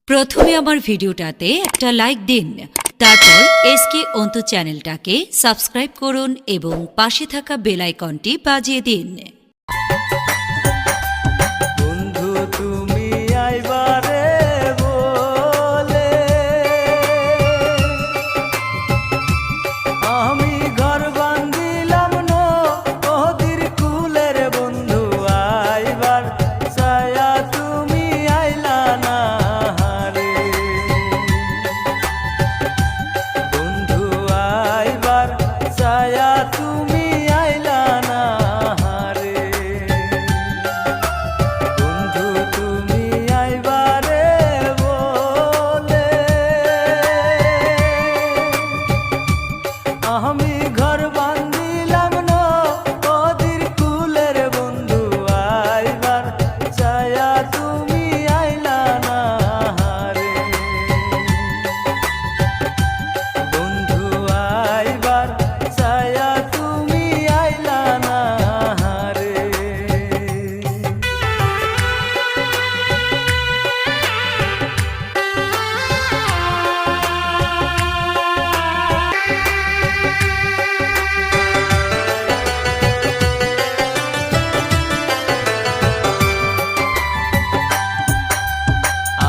প্রথমে আমার ভিডিওটাতে একটা লাইক দিন, তারপর এসকে অন্তু চ্যানেলটাকে সাবস্ক্রাইব করুন এবং পাশে থাকা বেল আইকনটি বাজিয়ে দিন। বন্ধু তুমি আইবারে বলে আমি ঘর বান্ধিলাম নদীর কুলের বন্ধু আইবার ছায়া তুমি আইলা না রে বন্ধু আইবার ছায়া তুমি আইলা না রে বন্ধু তুমি আইবারে বলে আমি ঘর বান্ধিলাম নদীর কুলের বন্ধু আইবার ছায়া তুমি আইলা না রে বন্ধু আইবার ছায়া তুমি আইলা না রে।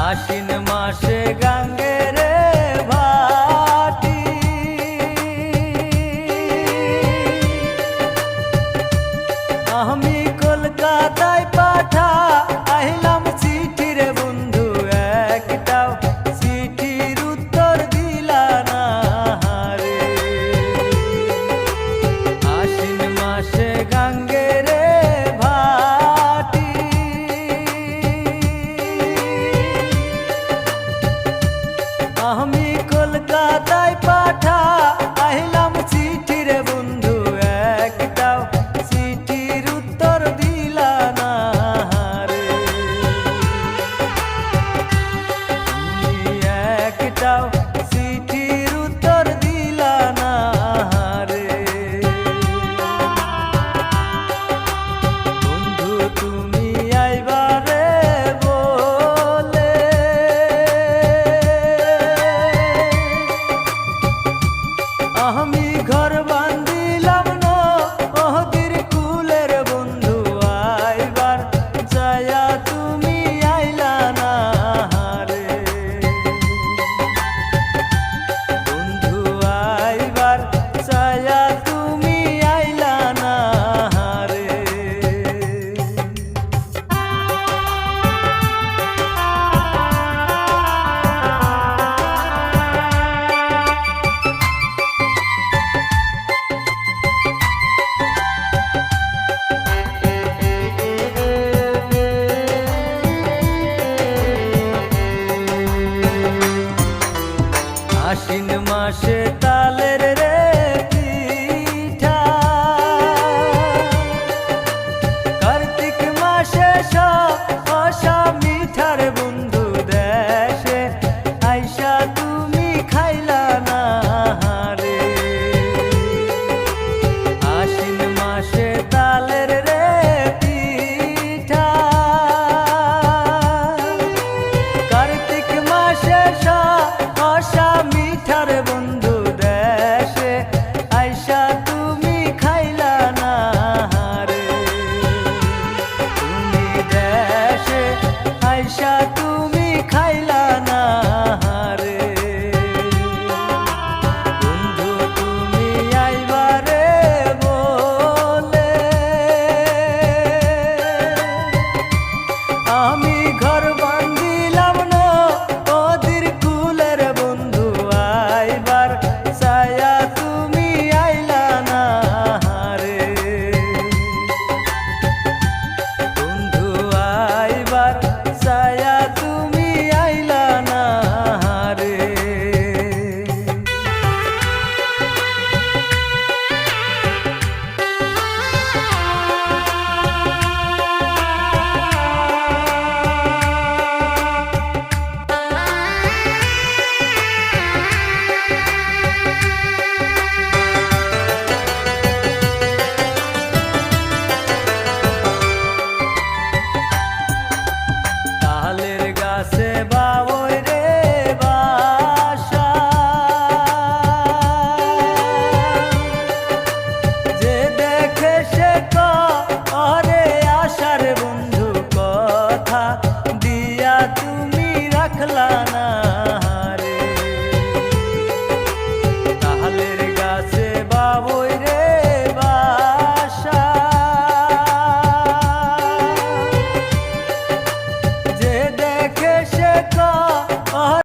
আশ্বিন মাসে